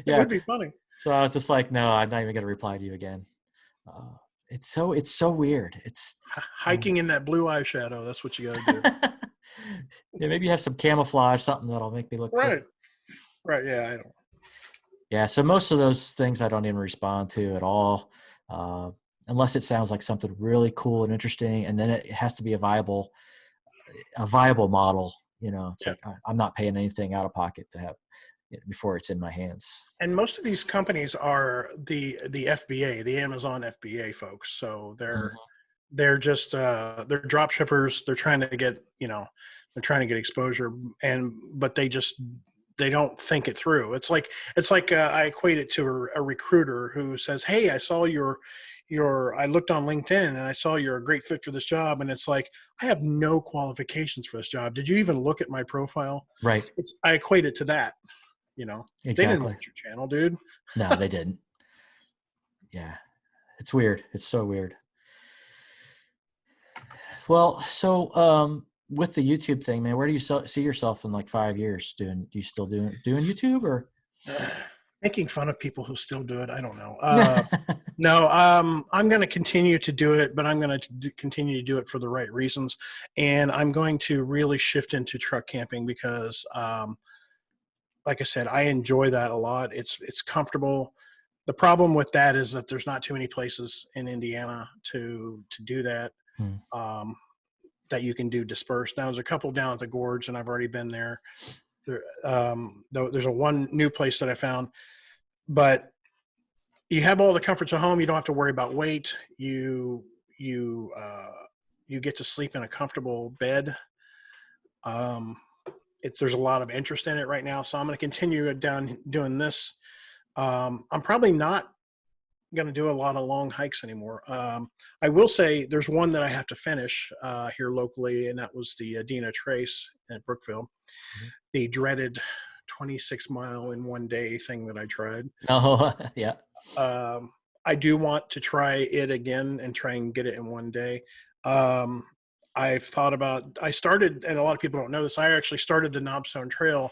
Yeah. It would be funny. So I was just like, no, I'm not even going to reply to you again. It's so weird. It's hiking in that blue eyeshadow. That's what you got to do. Yeah, maybe you have some camouflage, something that'll make me look right. cool. Right. Yeah. I don't. Yeah. So most of those things I don't even respond to at all, unless it sounds like something really cool and interesting, and then it has to be a viable model. You know, it's like I'm not paying anything out of pocket to have before it's in my hands. And most of these companies are the FBA, the Amazon FBA folks. So they're just they're drop shippers. They're trying to get exposure, but they don't think it through. It's like I equate it to a recruiter who says, hey, I saw I looked on LinkedIn and I saw you're a great fit for this job. And it's like, I have no qualifications for this job. Did you even look at my profile? Right. I equate it to that. You know, exactly. They didn't look at your channel, dude. No, they didn't. Yeah. It's weird. It's so weird. Well, so with the YouTube thing, man, where do you see yourself in like 5 years doing? Do you still doing YouTube or making fun of people who still do it? I don't know. No, I'm going to continue to do it, but I'm going to continue to do it for the right reasons, and I'm going to really shift into truck camping because, like I said, I enjoy that a lot. It's comfortable. The problem with that is that there's not too many places in Indiana to do that. That you can do dispersed. Now there's a couple down at the Gorge, and I've already been there. There's one new place that I found, but you have all the comforts of home. You don't have to worry about weight. You get to sleep in a comfortable bed. There's a lot of interest in it right now, so I'm going to continue doing this. I'm probably not going to do a lot of long hikes anymore. I will say there's one that I have to finish here locally, and that was the Dina Trace at Brookville, the dreaded 26-mile in one day thing that I tried. Oh, yeah. I do want to try it again and try and get it in one day. I've thought about, I started, and a lot of people don't know this, I actually started the Knobstone Trail.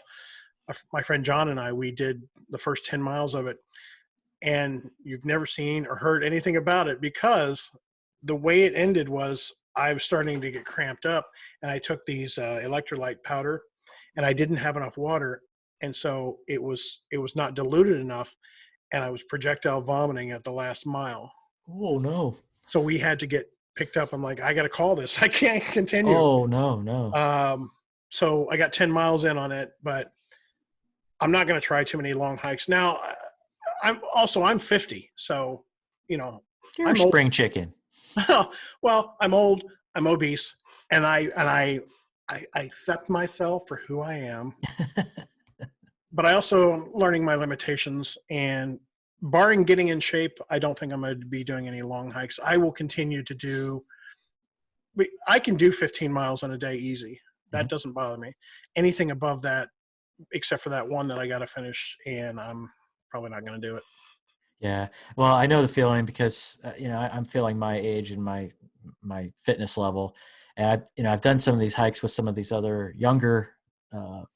My friend John and we did the first 10 miles of it. And you've never seen or heard anything about it because the way it ended was I was starting to get cramped up, and I took these electrolyte powder, and I didn't have enough water. And so it was not diluted enough, and I was projectile vomiting at the last mile. Oh, no. So we had to get picked up. I'm like, I got to call this. I can't continue. Oh, no. So I got 10 miles in on it, but I'm not going to try too many long hikes. Now, I'm 50. So, you're a spring chicken. Well, I'm old, I'm obese, and I accept myself for who I am. But I also am learning my limitations, and barring getting in shape, I don't think I'm going to be doing any long hikes. I will continue to I can do 15 miles in a day easy. That doesn't bother me. Anything above that, except for that one that I got to finish, and I'm probably not going to do it. Yeah. Well, I know the feeling because, I'm feeling my age and my fitness level. And I've done some of these hikes with some of these other younger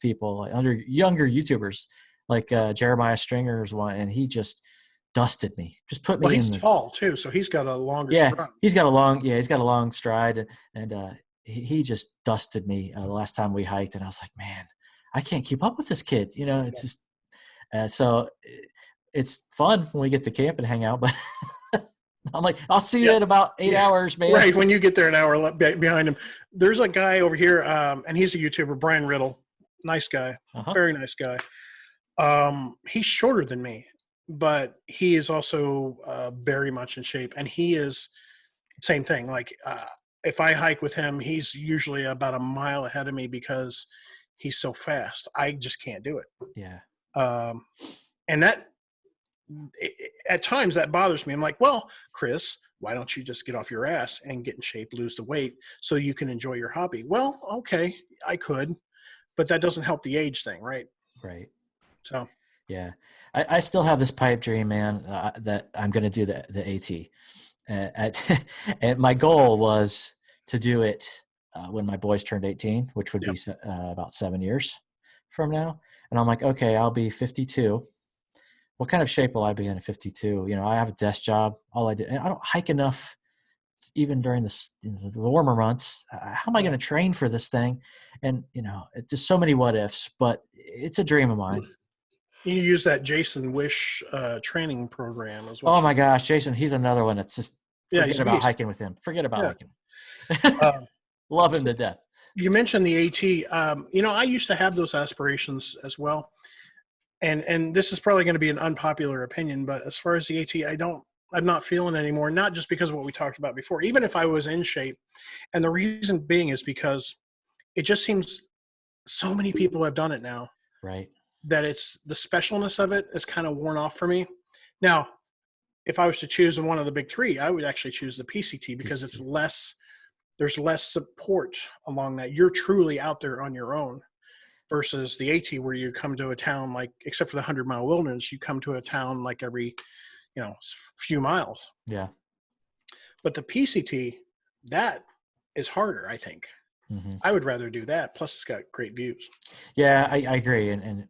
people, younger YouTubers, like Jeremiah Stringer's one, and he just dusted me, just put me Well, in he's the, tall too, so he's got a longer yeah, stride. he's got a long stride, and he just dusted me the last time we hiked, and I was like, man, I can't keep up with this kid. It's just so it's fun when we get to camp and hang out, but I'm like, I'll see you in about 8 hours, man. Right, when you get there an hour behind him. There's a guy over here, and he's a YouTuber, Brian Riddle. Nice guy, very nice guy. He's shorter than me, but he is also very much in shape, and he is same thing. Like if I hike with him, he's usually about a mile ahead of me because he's so fast. I just can't do it. Yeah. And that at times that bothers me. I'm like, well, Chris, why don't you just get off your ass and get in shape, lose the weight so you can enjoy your hobby? Well, okay, I could, but that doesn't help the age thing, right? Right. So, yeah, I still have this pipe dream, man, that I'm going to do the AT. And my goal was to do it when my boys turned 18, which would be about 7 years from now. And I'm like, okay, I'll be 52. What kind of shape will I be in at 52? I have a desk job. All I do, and I don't hike enough, even during the warmer months. How am I going to train for this thing? And it's just so many what ifs. But it's a dream of mine. You use that Jason Wish training program as well. Oh my gosh, Jason, he's another one that's just forget about hiking with him. Forget about hiking. Love him to death. You mentioned the AT. I used to have those aspirations as well. And this is probably going to be an unpopular opinion, but as far as the AT, I'm not feeling it anymore. Not just because of what we talked about before, even if I was in shape. And the reason being is because it just seems so many people have done it now. Right. That it's the specialness of it is kind of worn off for me. Now, if I was to choose one of the big three, I would actually choose the PCT because it's there's less support along that. You're truly out there on your own. Versus the AT, where you come to a town like, except for the 100-mile wilderness, you come to a town like every, few miles. Yeah. But the PCT, that is harder, I think. Mm-hmm. I would rather do that. Plus, it's got great views. Yeah, I agree, and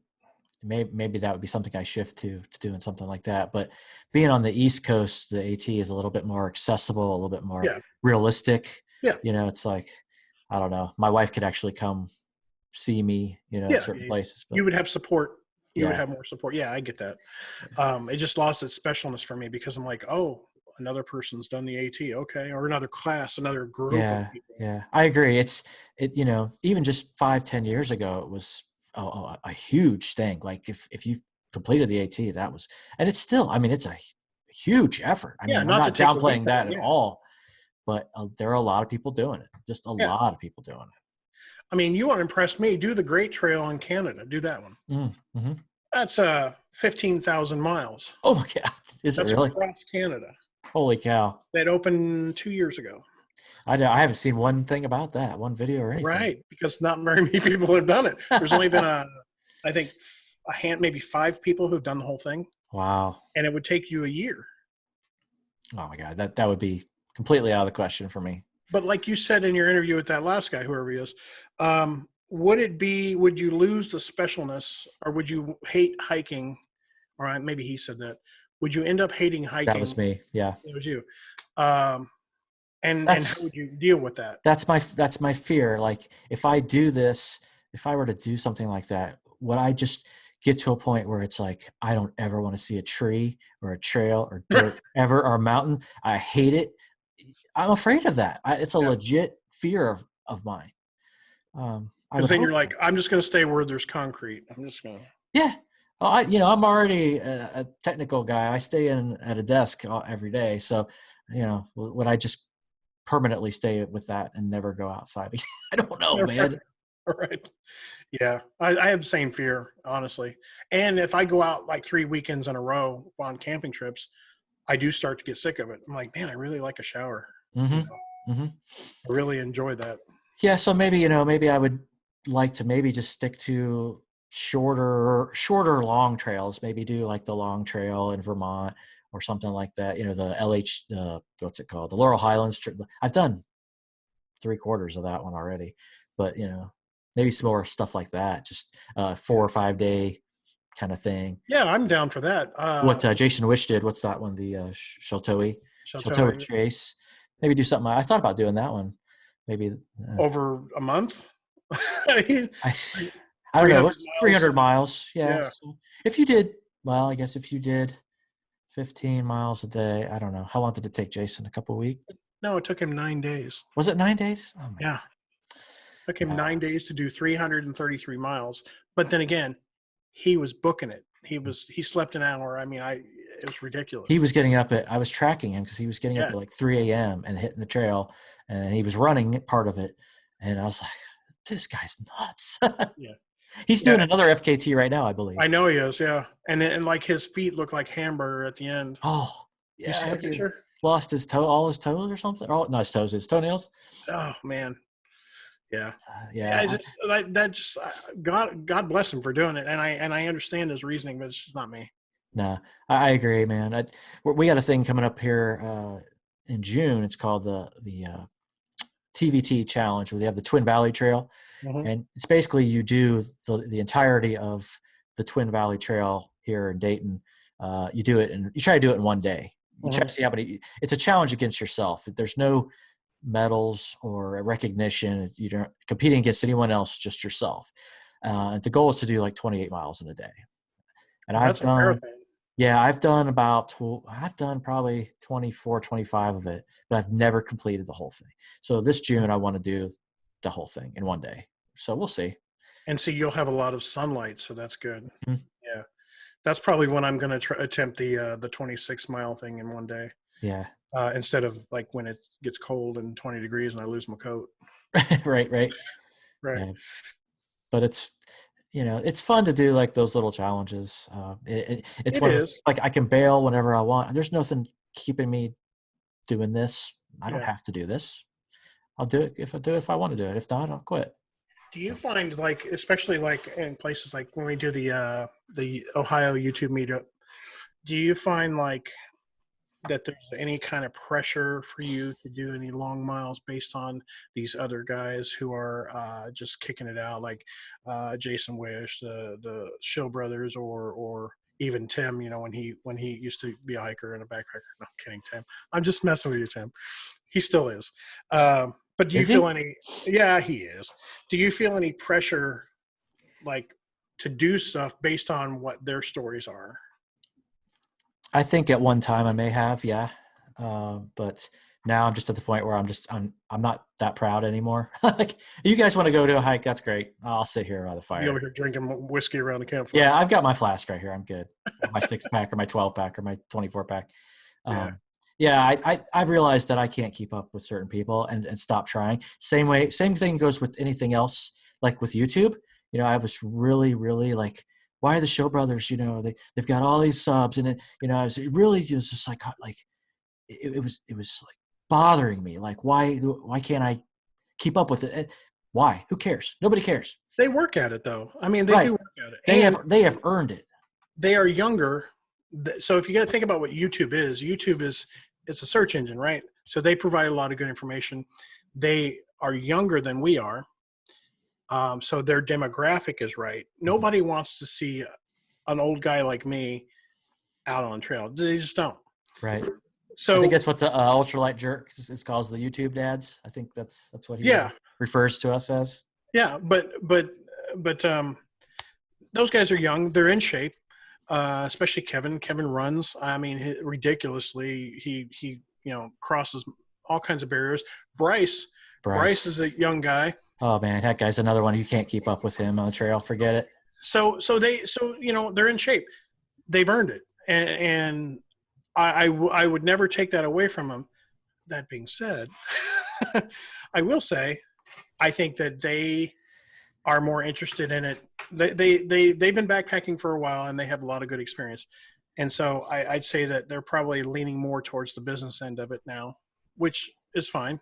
maybe that would be something I shift to doing something like that. But being on the East Coast, the AT is a little bit more accessible, a little bit more realistic. Yeah. It's like, I don't know. My wife could actually come see me, in certain places. But you would have support. You would have more support. Yeah, I get that. It just lost its specialness for me because I'm like, oh, another person's done the AT, okay, or another class, another group. Yeah, of people. Yeah, I agree. Even just 5-10 years ago, it was a huge thing. Like if you completed the AT, that was, and it's still, it's a huge effort. I'm not downplaying that at all, but there are a lot of people doing it. Just a lot of people doing it. You want to impress me, do the Great Trail in Canada. Do that one. Mm-hmm. That's 15,000 miles. Oh my God. Is it really? Across Canada. Holy cow. That opened 2 years ago. I haven't seen one thing about that, one video or anything. Right, because not very many people have done it. There's only been I think maybe 5 people who've done the whole thing. Wow. And it would take you a year. Oh my God. That would be completely out of the question for me. But like you said in your interview with that last guy, whoever he is, would you lose the specialness, or would you hate hiking? Or maybe he said that. Would you end up hating hiking? That was me. Yeah. It was you. And how would you deal with that? That's my fear. Like if I do this, if I were to do something like that, would I just get to a point where it's like, I don't ever want to see a tree or a trail or dirt ever, or a mountain? I hate it. I'm afraid of that. It's a legit fear of mine. Because then you're like, I'm just going to stay where there's concrete. I'm just going to. Yeah. Well, I'm already a technical guy. I stay at a desk every day. So, would I just permanently stay with that and never go outside? I don't know, man. Right. Yeah. I have the same fear, honestly. And if I go out like 3 weekends in a row on camping trips, I do start to get sick of it. I'm like, man, I really like a shower. Mm-hmm. Mm-hmm. I really enjoy that. Yeah. So maybe I would like to maybe just stick to shorter long trails, maybe do like the long trail in Vermont or something like that. You know, what's it called? The Laurel Highlands trip. I've done 3/4 of that one already, but you know, maybe some more stuff like that. Just 4 or 5 day kind of thing. Yeah, I'm down for that. What Jason Wish did, what's that one? The Chateau Chase. Maybe do something. I thought about doing that one. Maybe over a month. I don't know. 300 miles. Yeah. Yeah. So if you did, well, I guess if you did 15 miles a day, I don't know. How long did it take Jason? A couple of weeks? No, it took him 9 days. Was it 9 days? Oh, yeah. It took him 9 days to do 333 miles. But then again, he was booking it. He slept an hour. I mean, it was ridiculous. He was getting up I was tracking him because he was getting up at like 3 a.m. and hitting the trail, and he was running part of it. And I was like, this guy's nuts. Yeah. He's doing another FKT right now, I believe. I know he is. Yeah. And like his feet look like hamburger at the end. Oh, yeah. You see that picture? Lost his all his toes or something. Oh, not his toes, his toenails. Oh man. Yeah. Yeah. God bless him for doing it. And I understand his reasoning, but it's just not me. No, I agree, man. We got a thing coming up here in June. It's called the TVT Challenge, where they have the Twin Valley Trail. Mm-hmm. And it's basically you do the entirety of the Twin Valley Trail here in Dayton. You do it, and you try to do it in 1 day. You try to see how many. It's a challenge against yourself. There's no medals or recognition. You don't competing against anyone else, just yourself. The goal is to do like 28 miles in a day. And I've done probably 24, 25 of it, but I've never completed the whole thing. So this June, I want to do the whole thing in 1 day. So we'll see. And see, you'll have a lot of sunlight, so that's good. Mm-hmm. Yeah. That's probably when I'm going to attempt the 26-mile thing in 1 day. Yeah. Instead of like when it gets cold and 20 degrees and I lose my coat. Right. Yeah. But it's, you know, it's fun to do like those little challenges. It's like I can bail whenever I want. There's nothing keeping me doing this. I don't have to do this. I'll do it if I want to do it. If not, I'll quit. Do you find, like, especially like in places like when we do the Ohio YouTube meetup, do you find like that there's any kind of pressure for you to do any long miles based on these other guys who are just kicking it out, like Jason Wish, the Shill brothers, or even Tim, you know, when he used to be a hiker and a backpacker? No, I'm kidding, Tim. I'm just messing with you, Tim. He still is. But do you feel any? Yeah, he is. Do you feel any pressure, like, to do stuff based on what their stories are? I think at one time I may have, yeah. But now I'm just at the point where I'm not that proud anymore. Like, you guys want to go to a hike? That's great. I'll sit here by the fire. You over here drinking whiskey around the campfire? Yeah, I've got my flask right here. I'm good. My 6-pack or my 12-pack or my 24-pack. I've realized that I can't keep up with certain people and stop trying. Same thing goes with anything else, like with YouTube. You know, I was really, really like, why are the Show Brothers, you know, they've got all these subs, and it was just like it was like bothering me. Like, why can't I keep up with it? Why? Who cares? Nobody cares. They work at it though. I mean, they do work at it. They have earned it. They are younger. So if you got to think about what YouTube is it's a search engine, right? So they provide a lot of good information. They are younger than we are. So their demographic is right. Nobody wants to see an old guy like me out on trail. They just don't. Right. So I think that's what the ultralight jerk is called, the YouTube dads. I think that's what he refers to us as. Yeah, but those guys are young. They're in shape. Especially Kevin. Kevin runs. I mean, ridiculously. He crosses all kinds of barriers. Bryce is a young guy. Oh man, that guy's another one. You can't keep up with him on the trail. Forget it. So they're in shape. They've earned it, and I would never take that away from them. That being said, I will say, I think that they are more interested in it. They've been backpacking for a while and they have a lot of good experience. And so I'd say that they're probably leaning more towards the business end of it now, which is fine.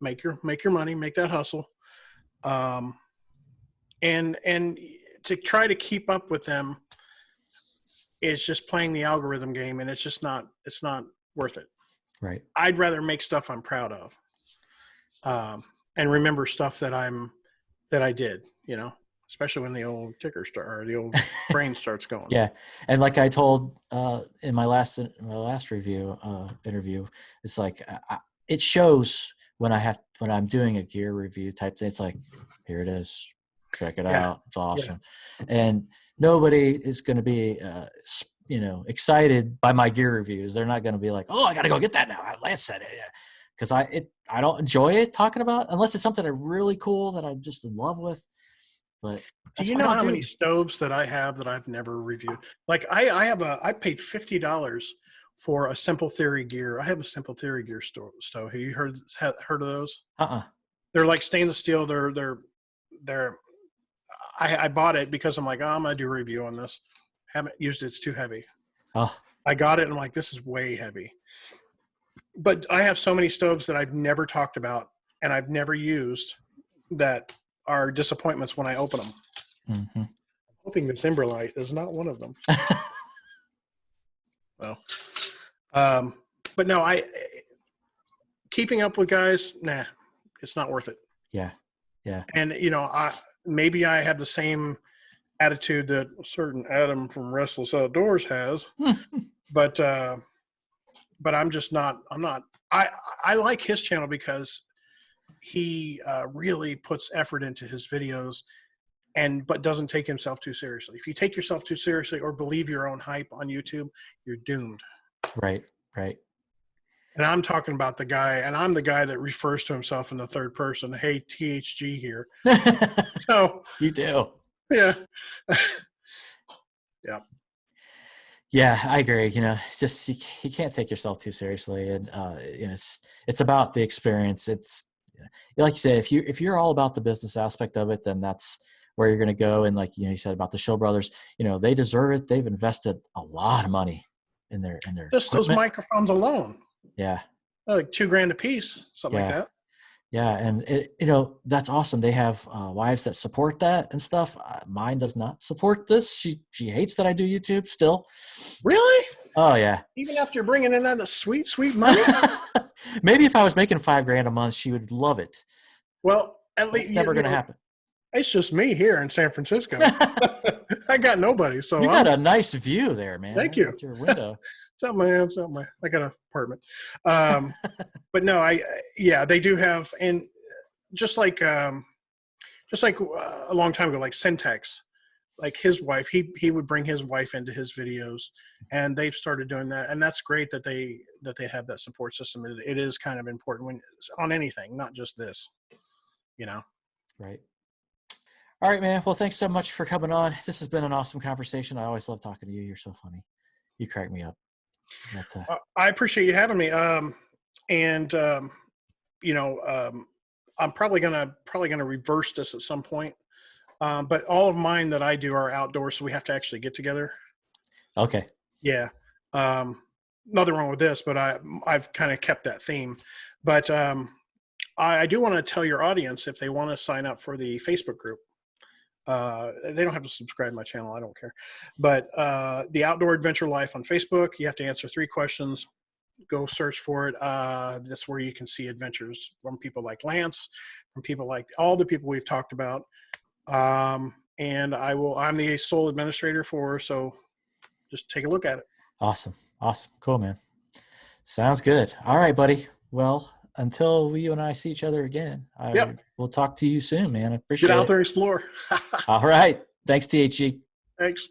Make your money, make that hustle. And to try to keep up with them is just playing the algorithm game, and it's not worth it. Right. I'd rather make stuff I'm proud of, and remember stuff that I did, you know, especially when the old ticker the old brain starts going. Yeah. And like I told in my last review interview, it's like it shows when I'm doing a gear review type thing. It's like, here it is, check it out, it's awesome. And nobody is going to be excited by my gear reviews. They're not going to be like, oh, I got to go get that now, Lance said it. Because I don't enjoy it talking about, unless it's something really cool that I'm just in love with. But do you know how many stoves that I have that I've never reviewed? Like I paid $50 for a Simple Theory gear. I have a Simple Theory gear stove. Have you heard of those? They're like stainless steel. I bought it because I'm like, oh, I'm gonna do a review on this. Haven't used it. It's too heavy. Oh. I got it and I'm like, this is way heavy. But I have so many stoves that I've never talked about and I've never used that are disappointments when I open them. Mm-hmm. I'm hoping this Timberlight is not one of them. Well, but no, keeping up with guys, nah, it's not worth it. Yeah. Yeah. And maybe I have the same attitude that a certain Adam from Restless Outdoors has, but I'm just not, I like his channel because he really puts effort into his videos but doesn't take himself too seriously. If you take yourself too seriously or believe your own hype on YouTube, you're doomed. Right. Right. And I'm talking about the guy, and I'm the guy that refers to himself in the third person. Hey, THG here. So you do. Yeah. Yeah. Yeah, I agree. It's just you can't take yourself too seriously, and it's about the experience. It's like you said, if you're all about the business aspect of it, then that's where you're going to go. And like you said about the Show Brothers, they deserve it. They've invested a lot of money in their just those microphones alone. Yeah, like $2,000 a piece, something like that. Yeah, and that's awesome. They have wives that support that and stuff. Mine does not support this. She hates that I do YouTube still. Really? Oh yeah. Even after bringing in that sweet money. Maybe if I was making $5,000 a month, she would love it. Well, at least it's never going to happen. It's just me here in San Francisco. I got nobody. So you got a nice view there, man. Thank you. That's your window. I got an apartment. But no, they do have, and just like a long time ago, like Syntax, like his wife, he would bring his wife into his videos, and they've started doing that. And that's great that they have that support system. It is kind of important on anything, not just this, Right. All right, man. Well, thanks so much for coming on. This has been an awesome conversation. I always love talking to you. You're so funny. You crack me up. I appreciate you having me. I'm probably gonna reverse this at some point. But all of mine that I do are outdoors, so we have to actually get together. Okay. Yeah. Nothing wrong with this, but I've kind of kept that theme. But I do want to tell your audience, if they want to sign up for the Facebook group, they don't have to subscribe to my channel. I don't care. But the Outdoor Adventure Life on Facebook, you have to answer 3 questions. Go search for it. That's where you can see adventures from people like Lance, from people like all the people we've talked about. And I'm the sole administrator so just take a look at it. Awesome. Cool, man. Sounds good. All right, buddy. Well, until you and I see each other again, we'll talk to you soon, man. I appreciate it. Get out there and explore. All right. Thanks, THG. Thanks.